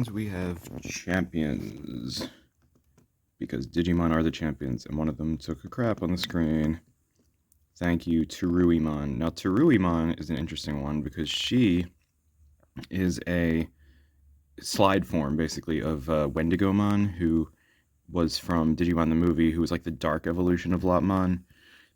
means we have champions. Because Digimon are the champions, and one of them took a crap on the screen. Thank you, Teruimon. Now, Teruimon is an interesting one because she is a slide form, basically, of Wendigomon, who was from Digimon the movie, who was like the dark evolution of Lopmon.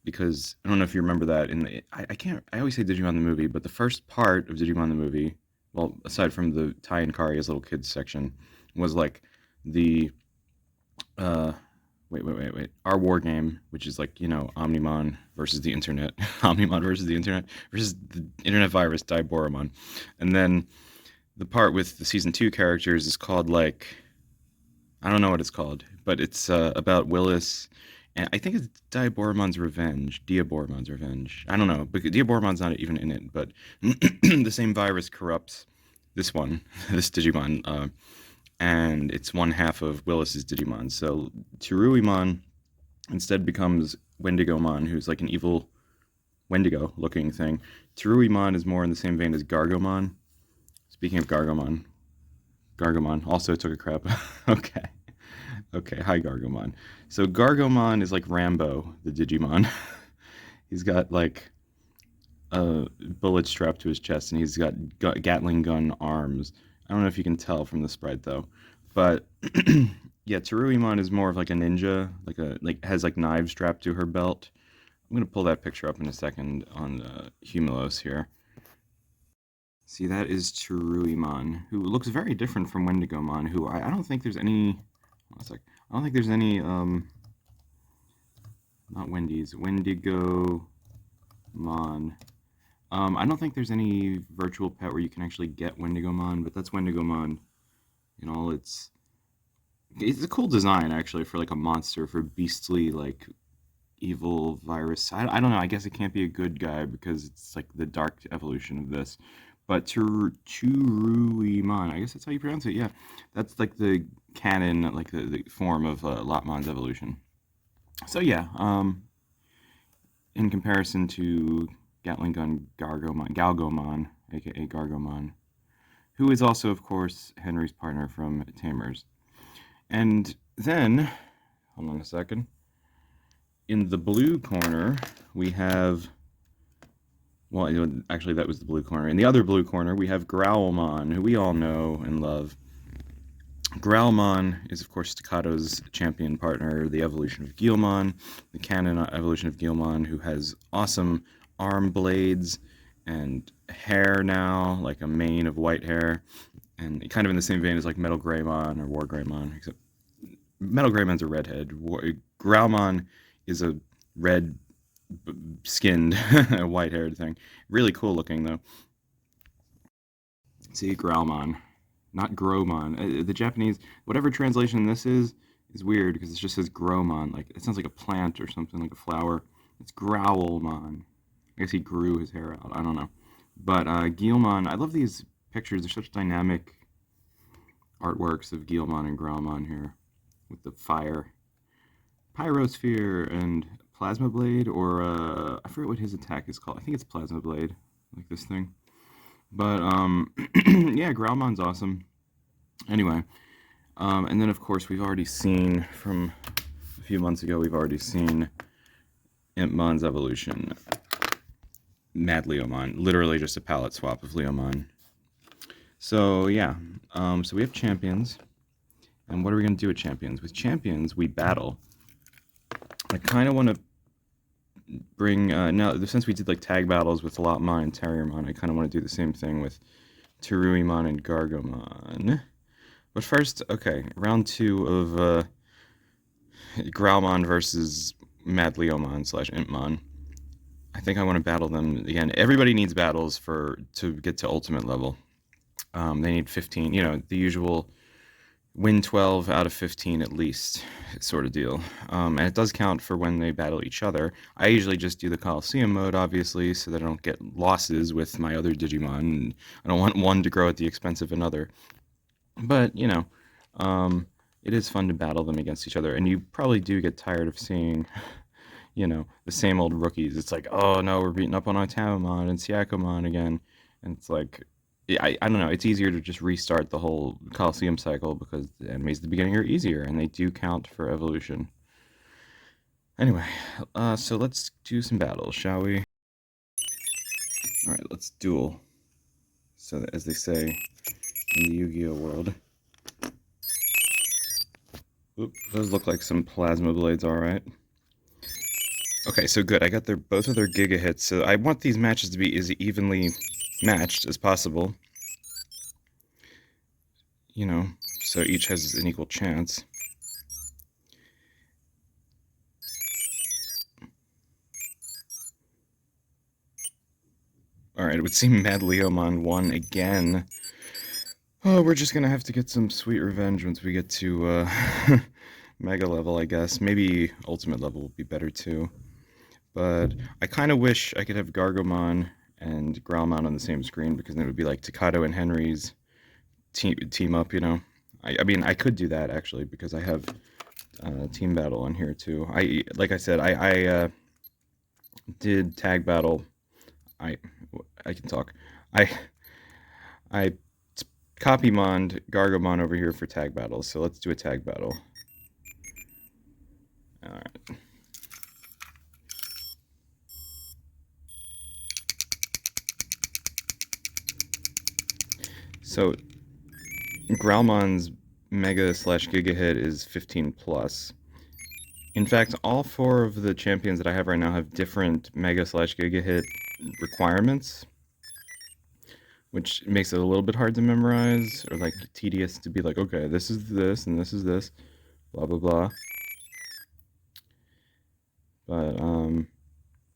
Because I don't know if you remember that in the I can't I always say Digimon the movie, but the first part of Digimon the movie, well, aside from the Tai and Kari as little kids section, was like the uh wait. Our war game, which is like, Omnimon versus the internet. Omnimon versus the internet versus the internet virus Diboromon. And then the part with the season 2 characters is called like I don't know what it's called, but it's about Willis, and I think it's Diaboromon's Revenge. I don't know, because Diaboromon's not even in it, but the same virus corrupts this one, this Digimon, and it's one half of Willis's Digimon. So Teruimon instead becomes Wendigomon, who's like an evil Wendigo-looking thing. Teruimon is more in the same vein as Gargomon. Speaking of Gargomon also took a crap. Okay. Okay, hi Gargomon. So Gargomon is like Rambo, the Digimon. He's got like a bullet strapped to his chest, and he's got Gatling gun arms. I don't know if you can tell from the sprite though, but yeah, Teruimon is more of like a ninja, like has like knives strapped to her belt. I'm gonna pull that picture up in a second on Humulos here. See, that is Teruimon, who looks very different from Wendigomon, who I don't think there's any. One sec. I don't think there's any. Not Wendy's. Wendigomon. I don't think there's any virtual pet where you can actually get Wendigomon, but that's Wendigomon in all its. It's a cool design actually for like a monster, for beastly like evil virus. I don't know. I guess it can't be a good guy because it's like the dark evolution of this. But Turuimon, I guess that's how you pronounce it. Yeah, that's like the canon, like the form of Lopmon's evolution. So yeah, in comparison to Gatling Gun Galgomon, aka Gargomon, who is also, of course, Henry's partner from Tamer's. And then, hold on a second. In the blue corner, we have. Well, actually, that was the blue corner. In the other blue corner, we have Growlmon, who we all know and love. Growlmon is, of course, Staccato's champion partner, the evolution of Guilmon, the canon evolution of Guilmon, who has awesome arm blades and hair now, like a mane of white hair, and kind of in the same vein as like Metal Greymon or War Greymon, except Metal Greymon's a redhead. Growlmon is a red skinned, white haired thing. Really cool looking though. See, Growlmon, not Growmon. The Japanese, whatever translation this is weird because it just says Growmon. Like it sounds like a plant or something, like a flower. It's Growlmon. I guess he grew his hair out. I don't know. But Guilmon, I love these pictures. They're such dynamic artworks of Guilmon and Growlmon here with the fire, Pyrosphere, and Plasma Blade, or I forget what his attack is called. I think it's Plasma Blade, like this thing. But yeah, Growlmon's awesome. Anyway, and then of course we've already seen from a few months ago. We've already seen Impmon's evolution, Mad Leomon, literally just a palette swap of Leomon. So yeah, so we have champions, and what are we gonna do with champions? With champions, we battle. I kind of want to bring now, since we did like tag battles with Lopmon and Terriermon, I kind of want to do the same thing with Teruimon and Gargomon. But first, okay, round 2 of Growlmon versus Mad Leomon / Impmon. I think I want to battle them again. Everybody needs battles to get to ultimate level. They need 15, the usual win 12 out of 15 at least, sort of deal. And it does count for when they battle each other. I usually just do the Coliseum mode, obviously, so that I don't get losses with my other Digimon. I don't want one to grow at the expense of another. But, it is fun to battle them against each other. And you probably do get tired of seeing, the same old rookies. It's like, oh no, we're beating up on Otamamon and Siakomon again. And it's like, I don't know. It's easier to just restart the whole Coliseum cycle because the enemies at the beginning are easier and they do count for evolution. Anyway, so let's do some battles, shall we? All right, let's duel. So as they say in the Yu-Gi-Oh world. Oop, those look like some plasma blades, all right. Okay, so good. I got both of their Giga hits. So I want these matches to be as evenly matched as possible. You know, so each has an equal chance. Alright, it would seem Mad Leomon won again. Oh, we're just gonna have to get some sweet revenge once we get to Mega level, I guess. Maybe Ultimate level would be better too. But I kind of wish I could have Gargomon and Growlmon on the same screen because then it would be like Takato and Henry's team up, you know? I mean, I could do that actually because I have Team Battle on here too. Like I said, I did Tag Battle. I can talk. I I copy-monned Gargomon over here for tag battles, so let's do a tag battle. Alright. So, Growlmon's Mega slash Giga hit is 15 plus. In fact, all four of the champions that I have right now have different Mega slash Giga hit requirements, which makes it a little bit hard to memorize, or like tedious to be like, okay, this is this, and this is this, blah blah blah. But,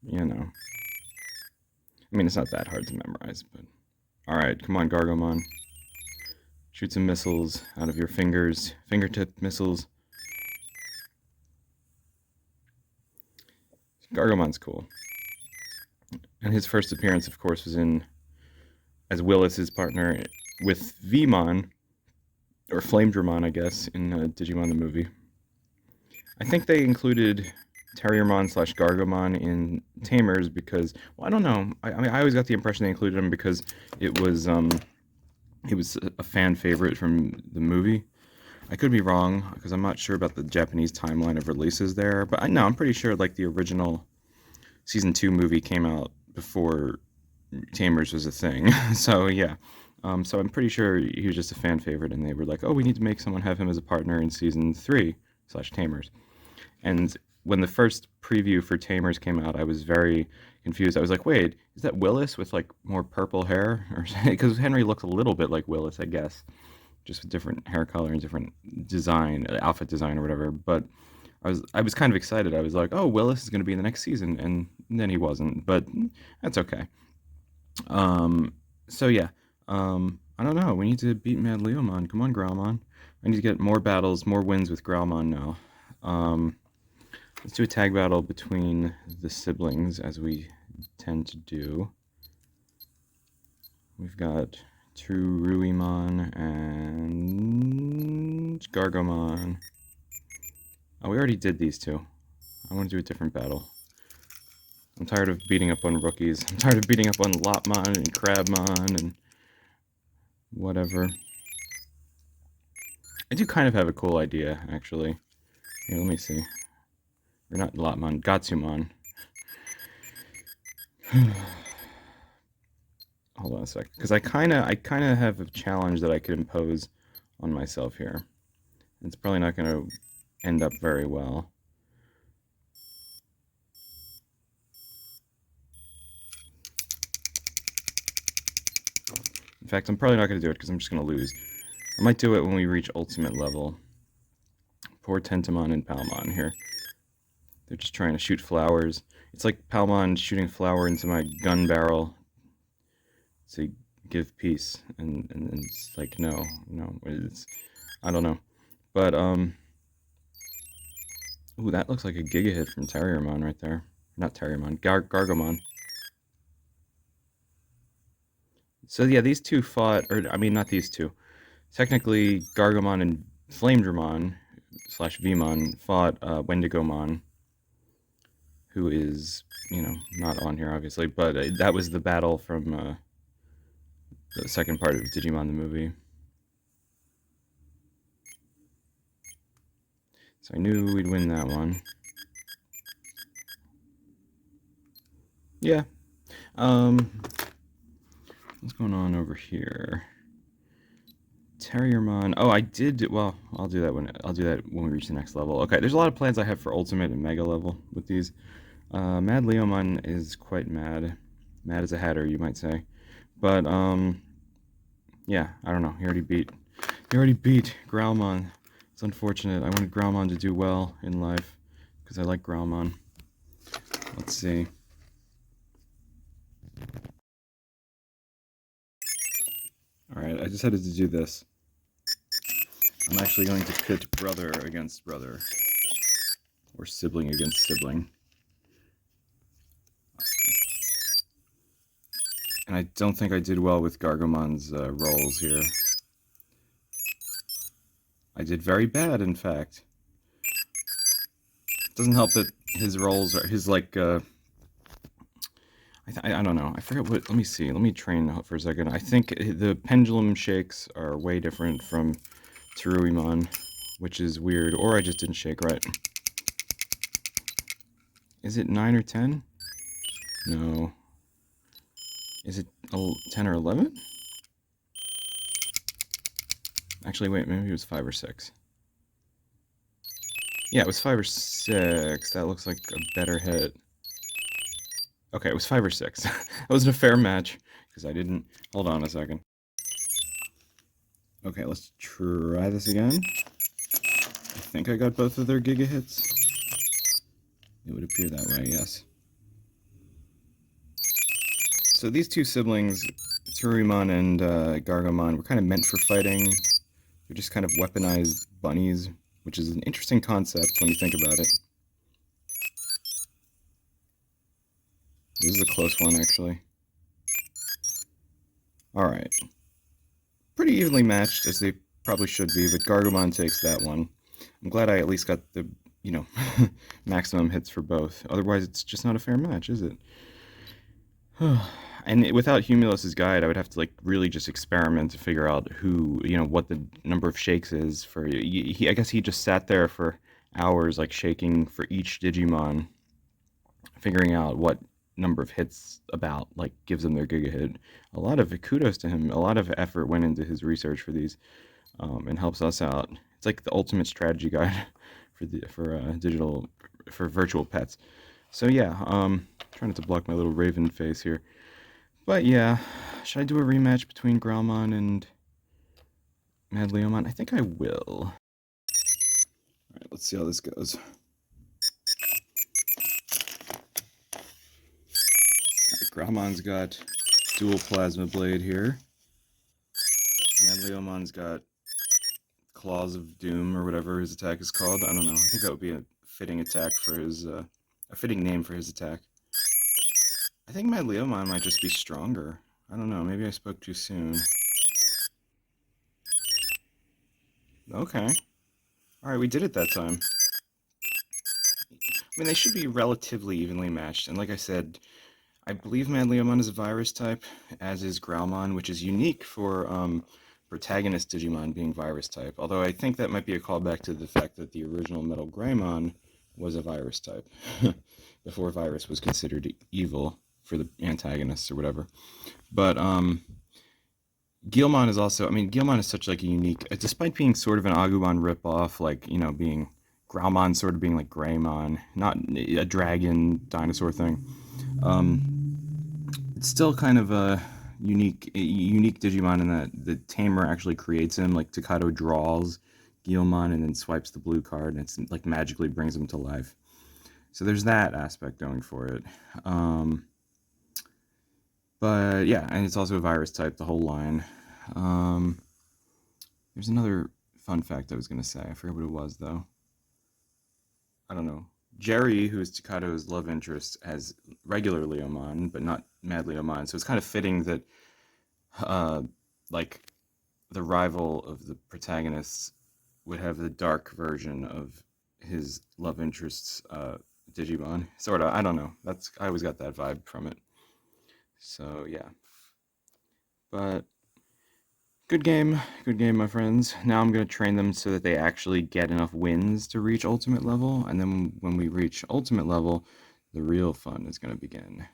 you know. I mean, it's not that hard to memorize, but... Alright, come on, Gargomon. Shoot some missiles out of your fingers. Fingertip missiles. Gargomon's cool. And his first appearance, of course, was as Willis's partner with Vmon, or Flamedramon, I guess, in Digimon the movie. I think they included Terriermon slash Gargomon in Tamers because, well, I don't know. I mean, I always got the impression they included him because it was a fan favorite from the movie. I could be wrong because I'm not sure about the Japanese timeline of releases there, but I'm pretty sure like the original season 2 movie came out before Tamers was a thing. So yeah, so I'm pretty sure he was just a fan favorite, and they were like, oh, we need to make someone have him as a partner in season 3 slash Tamers. And when the first preview for Tamers came out, I was very confused. I was like, wait, is that Willis with like more purple hair? Or because Henry looks a little bit like Willis, I guess, just with different hair color and different design, outfit design or whatever. But I was kind of excited. I was like, oh, Willis is going to be in the next season, and then he wasn't. But that's okay. So yeah, I don't know. We need to beat Mad Leomon. Come on, Growlmon. I need to get more battles, more wins with Growlmon now. Let's do a tag battle between the siblings, as we tend to do. We've got Truruimon and Gargomon. Oh, we already did these two. I want to do a different battle. I'm tired of beating up on rookies. I'm tired of beating up on Lopmon and Crabmon and whatever. I do kind of have a cool idea, actually. Here, let me see. Or not Lopmon, Gatsumon. Hold on a sec, because I kind of have a challenge that I could impose on myself here. It's probably not going to end up very well. In fact, I'm probably not going to do it because I'm just going to lose. I might do it when we reach ultimate level. Poor Tentamon and Palmon here. They're just trying to shoot flowers. It's like Palmon shooting a flower into my gun barrel to give peace, and it's like, no, it's, I don't know. But, ooh, that looks like a Giga hit from Terriermon right there. Not Terriermon, Gargomon. So yeah, these two fought, or I mean, not these two. Technically, Gargomon and Flamedramon slash Vmon fought Wendigomon, who is, not on here obviously, but that was the battle from the second part of Digimon the movie. So I knew we'd win that one. Yeah. What's going on over here? Terriermon. Oh, I did. Well, I'll do that when we reach the next level. Okay, there's a lot of plans I have for Ultimate and Mega level with these. Mad Leomon is quite mad. Mad as a hatter, you might say. But yeah, I don't know. He already beat Growlmon. It's unfortunate. I wanted Growlmon to do well in life because I like Growlmon. Let's see. All right, I decided to do this. I'm actually going to pit brother against brother, or sibling against sibling. And I don't think I did well with Gargomon's rolls here. I did very bad, in fact. It doesn't help that his rolls are his like. I don't know. I forget what. Let me see. Let me train for a second. I think the pendulum shakes are way different from Teruimon, which is weird. Or I just didn't shake right. Is it 9 or 10? No. Is it 10 or 11? Actually, wait. Maybe it was 5 or 6. Yeah, it was 5 or 6. That looks like a better hit. Okay, it was 5 or 6. That wasn't a fair match because I didn't. Hold on a second. Okay, let's try this again. I think I got both of their Giga hits. It would appear that way, yes. So these two siblings, Tsuruimon and Gargomon, were kind of meant for fighting. They're just kind of weaponized bunnies, which is an interesting concept when you think about it. This is a close one, actually. Alright. Pretty evenly matched, as they probably should be, but Gargomon takes that one. I'm glad I at least got the, maximum hits for both. Otherwise, it's just not a fair match, is it? And without Humulos' guide, I would have to really just experiment to figure out what the number of shakes is for. I guess he just sat there for hours, shaking for each Digimon, figuring out what number of hits gives them their Giga hit. A lot of kudos to him. A lot of effort went into his research for these, and helps us out. It's like the ultimate strategy guide for virtual pets. So yeah, trying not to block my little raven face here. But yeah, should I do a rematch between Growlmon and Mad Leomon? I think I will. Alright, let's see how this goes. Growlmon's got dual plasma blade here. Mad Leomon's got Claws of Doom, or whatever his attack is called. I don't know. I think that would be a fitting attack for his, a fitting name for his attack. I think Mad Leomon might just be stronger. I don't know. Maybe I spoke too soon. Okay. Alright, we did it that time. I mean, they should be relatively evenly matched. And like I said, I believe Mad Leomon is a virus type, as is Growlmon, which is unique for protagonist Digimon being virus type. Although I think that might be a callback to the fact that the original Metal Greymon was a virus type, before virus was considered evil for the antagonists or whatever. But Guilmon is also, Guilmon is such a unique, despite being sort of an Agumon ripoff, being Growlmon sort of being like Greymon, not a dragon dinosaur thing. It's still kind of a unique Digimon in that the Tamer actually creates him. Like Takato draws Guilmon and then swipes the blue card, and it's magically brings him to life. So there's that aspect going for it. But yeah, and it's also a virus type, the whole line. There's another fun fact I was going to say. I forget what it was, though. I don't know. Jerry, who is Takato's love interest, has regular Leomon, but not Mad Leomon. So it's kind of fitting that, uh, the rival of the protagonists would have the dark version of his love interest's Digimon. Sort of. I don't know. I always got that vibe from it. So yeah. But good game, my friends. Now I'm going to train them so that they actually get enough wins to reach ultimate level, and then when we reach ultimate level, the real fun is going to begin.